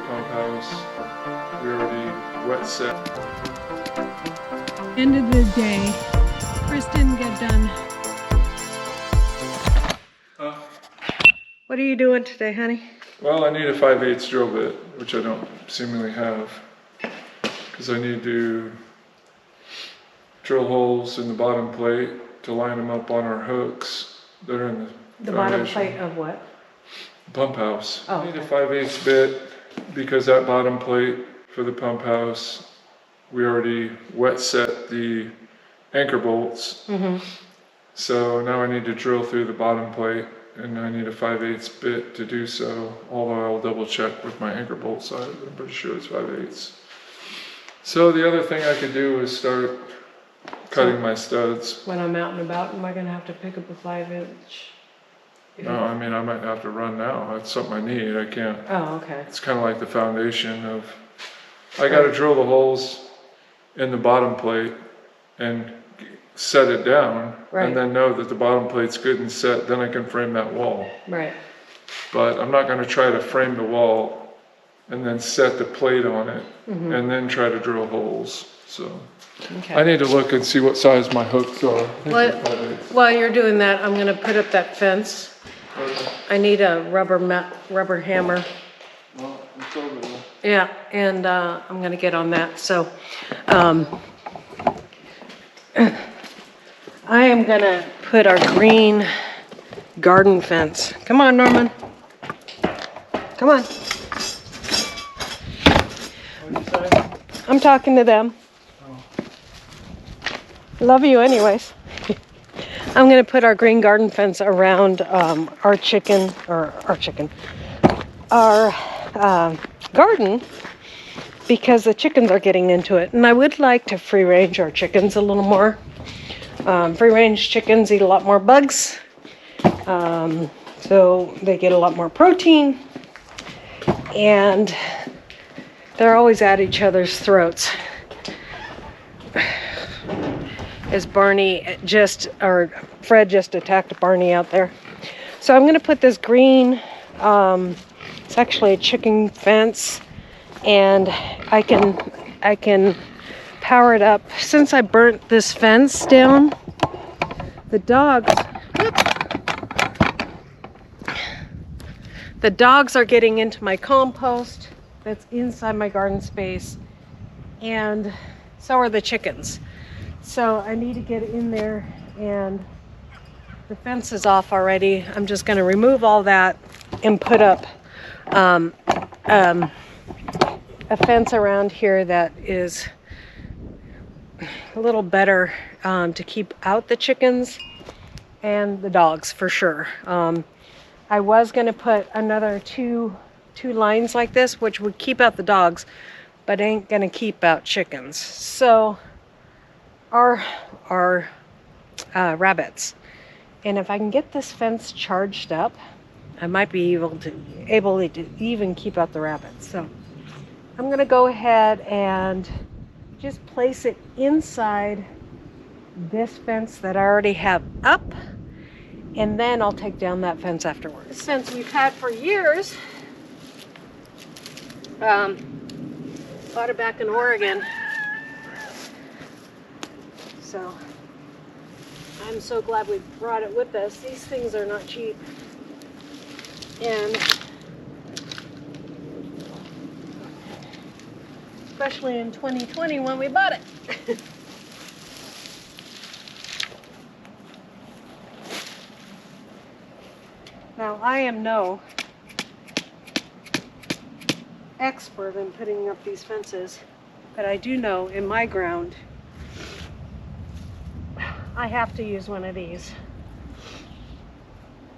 pump house. We already wet set. End of the day. Chris didn't get done. What are you doing today, honey? Well, I need a 5/8 drill bit, which I don't seemingly have, because I need to drill holes in the bottom plate to line them up on our hooks that are in The bottom plate of what? pump house. Oh, I need a okay. 5/8 bit because that bottom plate for the pump house, we already wet set the anchor bolts. Mm-hmm. So now I need to drill through the bottom plate, and I need a 5/8 bit to do so, although I'll double check with my anchor bolt size. I'm pretty sure it's 5/8. So the other thing I could do is start cutting my studs. When I'm out and about, am I going to have to pick up a 5-inch? No, I mean, I might have to run now. That's something I need. I can't. Oh, okay. It's kind of like the foundation of, I got to drill the holes in the bottom plate and set it down, Right. and then know that the bottom plate's good and set, then I can frame that wall. Right. But I'm not going to try to frame the wall and then set the plate on it Mm-hmm. and then try to drill holes. So Okay. I need to look and see what size my hooks are. I think Well, they're 5/8. while you're doing that, I'm going to put up that fence. Okay. I need a rubber hammer. Well, it's over there. Yeah, and I'm going to get on that. So I am going to put our green garden fence. Come on, Norman. Come on. What'd you say? I'm talking to them. Love you anyways. I'm going to put our green garden fence around our garden because the chickens are getting into it. And I would like to free range our chickens a little more. Free range chickens eat a lot more bugs. So they get a lot more protein. And they're always at each other's throats. As Fred just attacked Barney out there. So I'm going to put this green, it's actually a chicken fence, and I can power it up. Since I burnt this fence down, the dogs are getting into my compost that's inside my garden space, and so are the chickens. So I need to get in there, and the fence is off already. I'm just going to remove all that and put up a fence around here that is a little better to keep out the chickens and the dogs for sure. I was going to put another two lines like this, which would keep out the dogs, but ain't going to keep out chickens. So our rabbits. And if I can get this fence charged up, I might be able to even keep out the rabbits. So I'm going to go ahead and just place it inside this fence that I already have up, and then I'll take down that fence afterwards. This fence we've had for years. Bought it back in Oregon. So I'm so glad we brought it with us. These things are not cheap. And especially in 2020 when we bought it. Now, I am no expert in putting up these fences, but I do know in my ground I have to use one of these.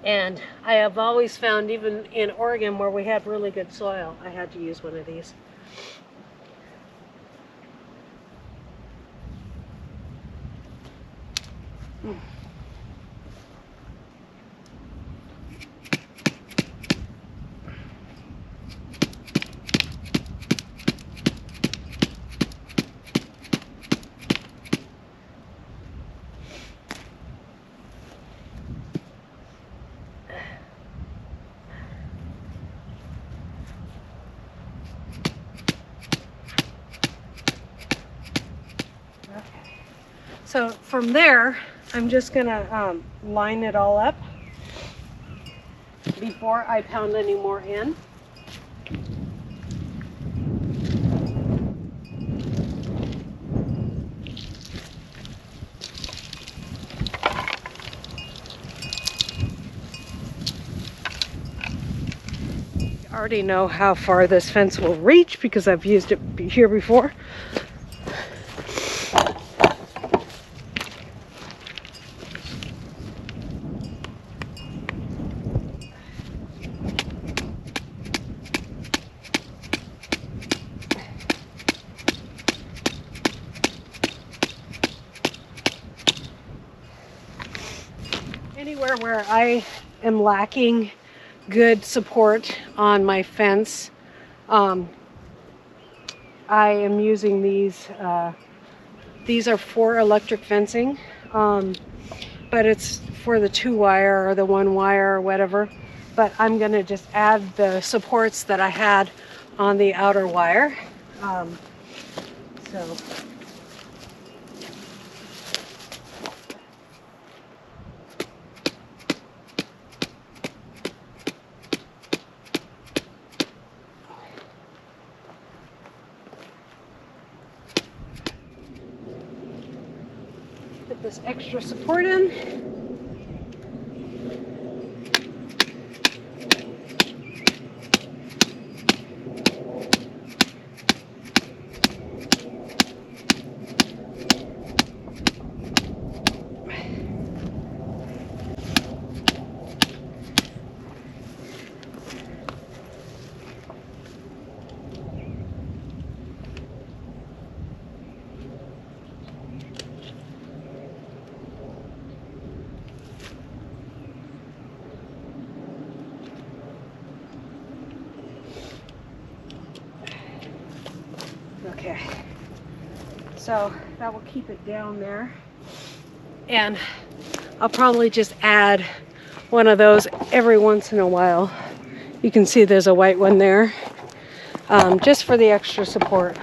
And I have always found, even in Oregon where we had really good soil, I had to use one of these. So from there, I'm just gonna line it all up before I pound any more in. I already know how far this fence will reach because I've used it here before. Anywhere where I am lacking good support on my fence, I am using these. These are for electric fencing, but it's for the 2-wire or the 1-wire or whatever. But I'm going to just add the supports that I had on the outer wire. So. Put this extra support in. Okay, so that will keep it down there, and I'll probably just add one of those every once in a while. You can see there's a white one there, just for the extra support.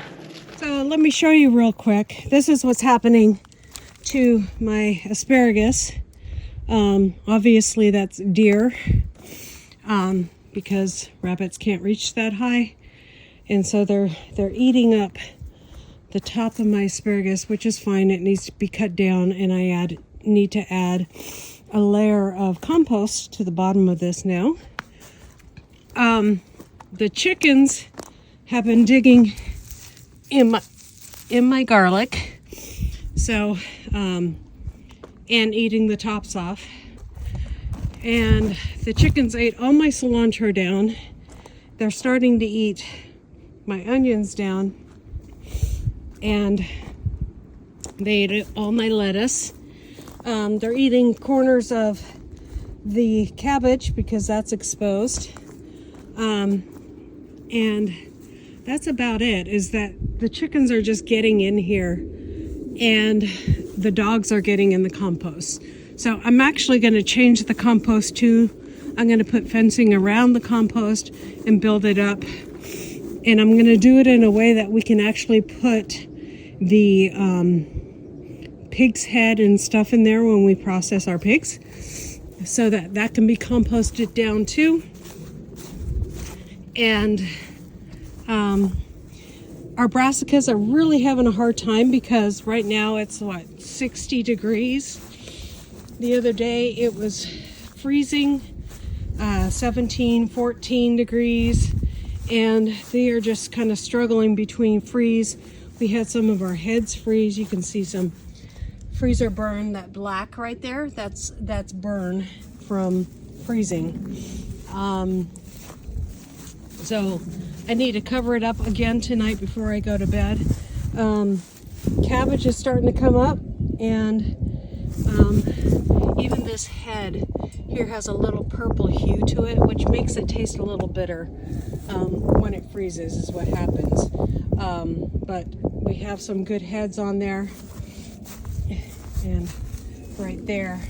So let me show you real quick. This is what's happening to my asparagus. Obviously that's deer, because rabbits can't reach that high. And so they're eating up the top of my asparagus, which is fine. It needs to be cut down, and I need to add a layer of compost to the bottom of this now. The chickens have been digging in my garlic, so and eating the tops off. And the chickens ate all my cilantro down. They're starting to eat my onions down, and they ate all my lettuce. They're eating corners of the cabbage because that's exposed, and that's about it. Is that the chickens are just getting in here, and the dogs are getting in the compost. So I'm actually going to change the compost too. I'm going to put fencing around the compost and build it up. And I'm going to do it in a way that we can actually put the pig's head and stuff in there when we process our pigs, so that can be composted down too. And our brassicas are really having a hard time because right now it's 60 degrees. The other day it was freezing, 17, 14 degrees. And they are just kind of struggling between freeze. We had some of our heads freeze. You can see some freezer burn, that black right there. That's burn from freezing. So I need to cover it up again tonight before I go to bed. Cabbage is starting to come up, and even this head here has a little purple hue to it, which makes it taste a little bitter when it freezes, is what happens. But we have some good heads on there, and right there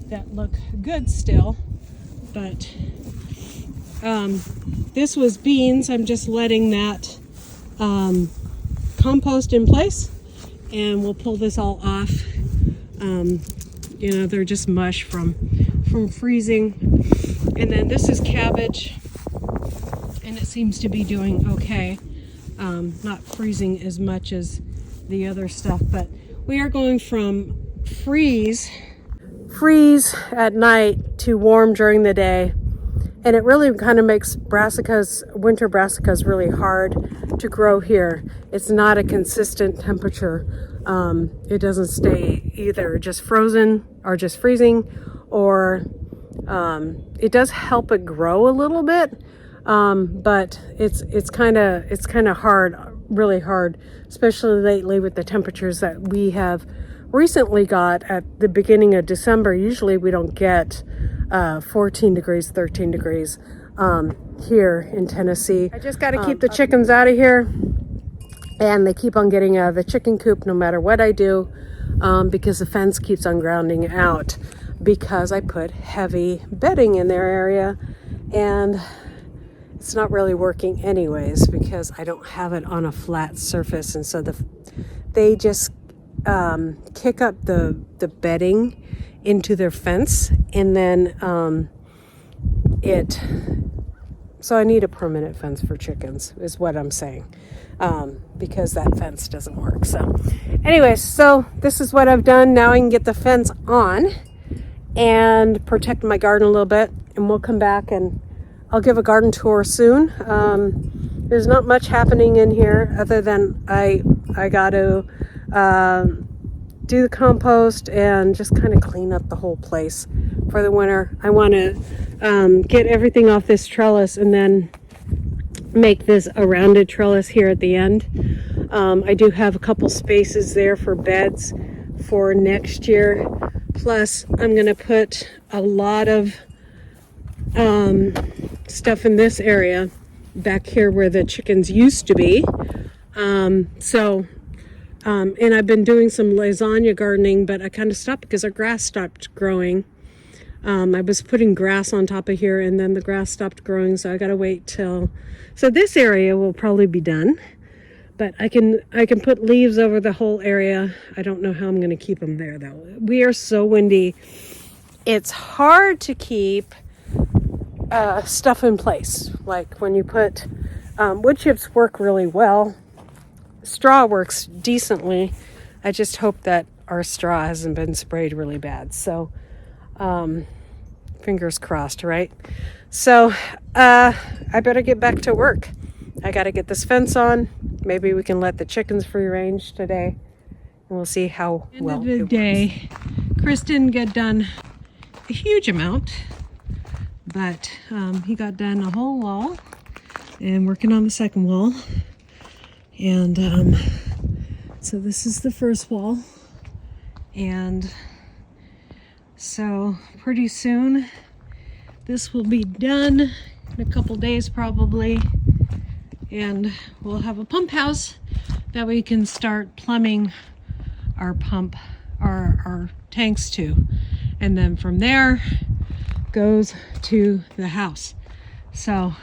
that look good still. But this was beans. I'm just letting that compost in place, and we'll pull this all off You know, they're just mush from freezing. And then this is cabbage, and it seems to be doing okay. Not freezing as much as the other stuff, but we are going from freeze at night to warm during the day. And it really kind of makes winter brassicas really hard to grow here. It's not a consistent temperature. It doesn't stay either just frozen or just freezing, or it does help it grow a little bit, but it's kind of hard, really hard, especially lately with the temperatures that we have recently got at the beginning of December. Usually we don't get 14 degrees, 13 degrees here in Tennessee. I just got to keep the chickens out of here, and they keep on getting out of the chicken coop no matter what I do, because the fence keeps on grounding out because I put heavy bedding in their area, and it's not really working anyways because I don't have it on a flat surface, and so they just kick up the bedding into their fence, and then so I need a permanent fence for chickens is what I'm saying, because that fence doesn't work. So anyways, so this is what I've done. Now I can get the fence on and protect my garden a little bit, and we'll come back and I'll give a garden tour soon. There's not much happening in here other than I got to do the compost and just kind of clean up the whole place for the winter. I want to get everything off this trellis and then make this a rounded trellis here at the end. I do have a couple spaces there for beds for next year. Plus, I'm going to put a lot of stuff in this area back here where the chickens used to be. And I've been doing some lasagna gardening, but I kind of stopped because our grass stopped growing. I was putting grass on top of here, and then the grass stopped growing, so I gotta wait till... So this area will probably be done, but I can put leaves over the whole area. I don't know how I'm gonna keep them there, though. We are so windy. It's hard to keep stuff in place. Like when you put... wood chips work really well. Straw works decently. I just hope that our straw hasn't been sprayed really bad. So, fingers crossed, right? So, I better get back to work. I got to get this fence on. Maybe we can let the chickens free range today, and we'll see how well it works. End of the day, Chris didn't get done a huge amount, but he got done a whole wall and working on the second wall. And so this is the first wall, and so pretty soon this will be done in a couple days probably, and we'll have a pump house that we can start plumbing our tanks to, and then from there goes to the house. So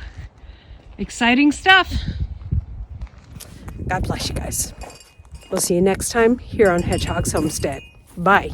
exciting stuff. God bless you guys. We'll see you next time here on Hedgehog's Homestead. Bye.